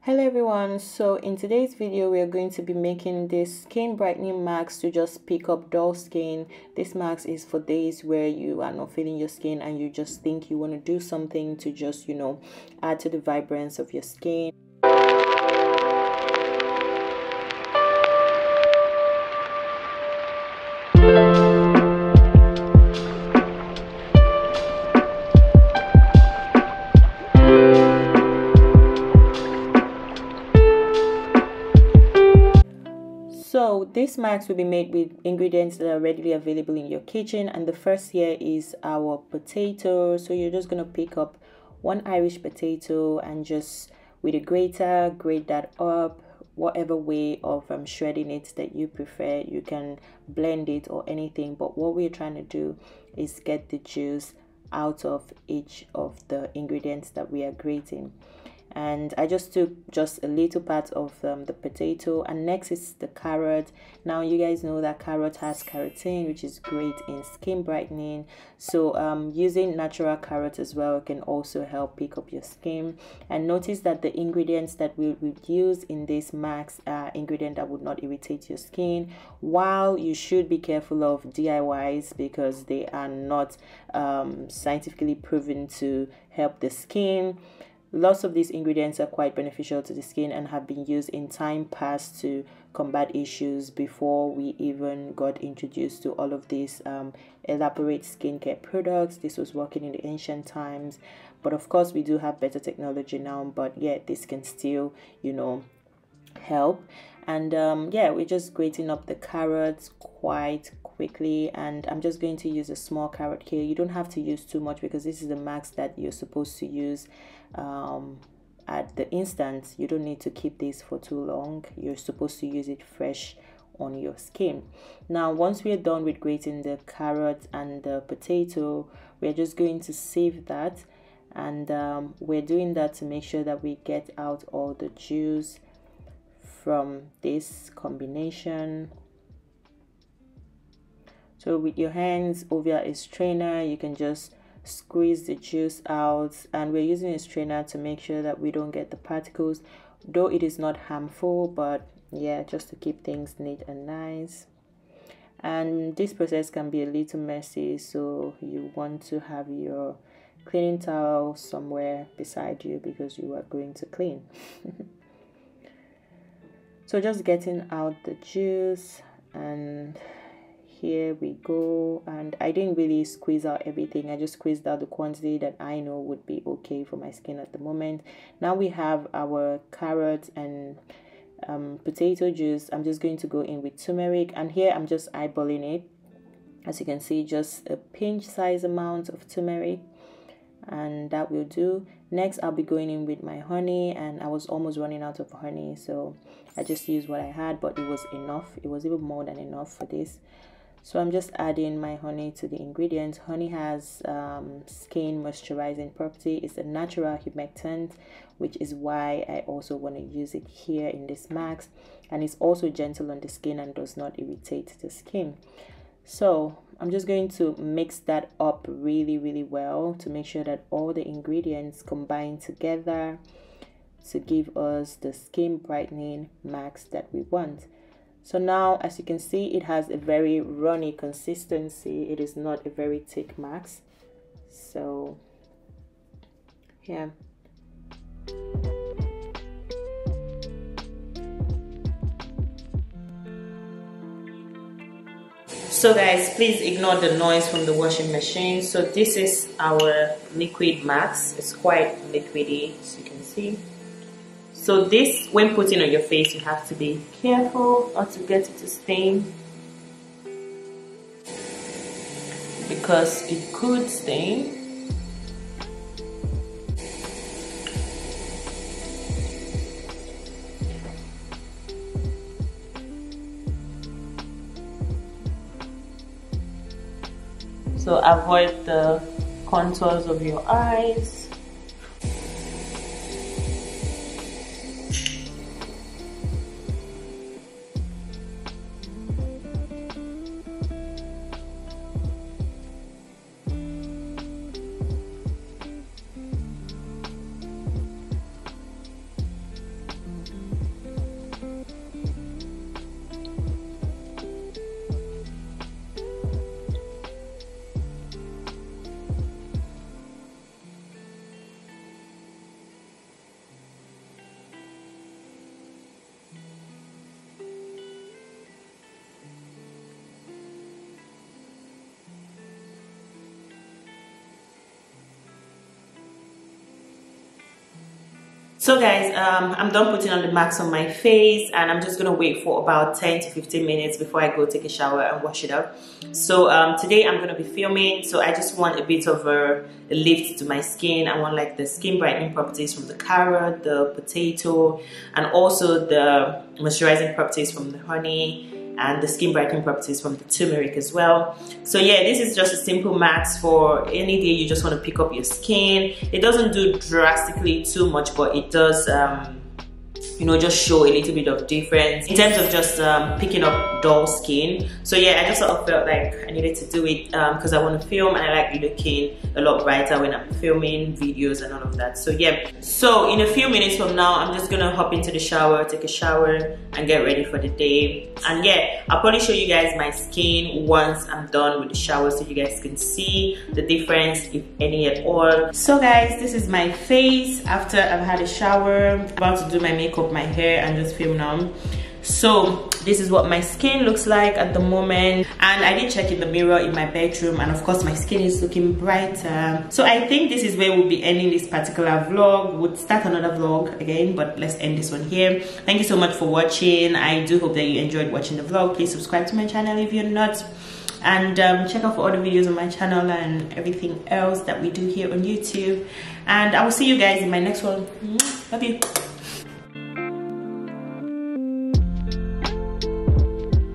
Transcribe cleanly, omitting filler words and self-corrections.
Hello everyone, so in today's video we are going to be making this skin brightening mask to just pick up dull skin. This mask is for days where you are not feeling your skin and you just think you want to do something to just add to the vibrance of your skin. So this mask will be made with ingredients that are readily available in your kitchen, and the first here is our potato. So you're just going to pick up one Irish potato and just with a grater grate that up, whatever way of shredding it that you prefer. You can blend it or anything, but what we're trying to do is get the juice out of each of the ingredients that we are grating. And I just took just a little part of the potato, and next is the carrot. Now you guys know that carrot has carotene, which is great in skin brightening, so using natural carrot as well can also help pick up your skin. And notice that the ingredients that we would use in this mask are ingredients that would not irritate your skin, while you should be careful of DIYs because they are not scientifically proven to help the skin. Lots of these ingredients are quite beneficial to the skin and have been used in time past to combat issues before we even got introduced to all of these elaborate skincare products. This was working in the ancient times, but of course we do have better technology now, but yeah, this can still help. And yeah, we're just grating up the carrots quite quickly, and I'm just going to use a small carrot here. You don't have to use too much because this is the max that you're supposed to use at the instant. You don't need to keep this for too long. You're supposed to use it fresh on your skin. Now once we're done with grating the carrot and the potato, we're just going to sieve that, and we're doing that to make sure that we get out all the juice from this combination. So with your hands over a strainer, you can just squeeze the juice out, and we're using a strainer to make sure that we don't get the particles, though it is not harmful, but yeah, just to keep things neat and nice. And this process can be a little messy, so you want to have your cleaning towel somewhere beside you because you are going to clean. So just getting out the juice, and here we go. And I didn't really squeeze out everything. I just squeezed out the quantity that I know would be okay for my skin at the moment. Now we have our carrot and potato juice. I'm just going to go in with turmeric, and here I'm just eyeballing it. As you can see, just a pinch size amount of turmeric, and that will do. Next I'll be going in with my honey, and I was almost running out of honey, so I just used what I had, but it was enough. It was even more than enough for this. So I'm just adding my honey to the ingredients. Honey has skin moisturizing property. It's a natural humectant, which is why I also want to use it here in this mask, and it's also gentle on the skin and does not irritate the skin. So I'm just going to mix that up really well to make sure that all the ingredients combine together to give us the skin brightening mask that we want. So now, as you can see, it has a very runny consistency. It is not a very thick mask. So yeah. So guys, please ignore the noise from the washing machine. So this is our liquid mask. It's quite liquidy, as you can see. So this, when putting on your face, you have to be careful not to get it to stain, because it could stain. So avoid the contours of your eyes. So guys, I'm done putting on the mask on my face, and I'm just gonna wait for about 10 to 15 minutes before I go take a shower and wash it up. So today I'm gonna be filming, so I just want a bit of a lift to my skin. I want like the skin brightening properties from the carrot, the potato, and also the moisturizing properties from the honey, and the skin brightening properties from the turmeric as well. So yeah, this is just a simple mask for any day you just want to pick up your skin. It doesn't do drastically too much, but it does you know, just show a little bit of difference in terms of just picking up dull skin. So yeah, I just sort of felt like I needed to do it because I want to film, and I like looking a lot brighter when I'm filming videos and all of that. So yeah, so in a few minutes from now, I'm just gonna hop into the shower, take a shower, and get ready for the day. And yeah, I'll probably show you guys my skin once I'm done with the shower, so you guys can see the difference, if any at all. So guys, this is my face after I've had a shower. I'm about to do my makeup, my hair, and just film now. So this is what my skin looks like at the moment, and I did check in the mirror in my bedroom, and of course my skin is looking brighter. So I think this is where we'll be ending this particular vlog. We'll start another vlog again, but let's end this one here. Thank you so much for watching. I do hope that you enjoyed watching the vlog. Please subscribe to my channel if you're not, and check out for other videos on my channel and everything else that we do here on YouTube. And I will see you guys in my next one. Love you.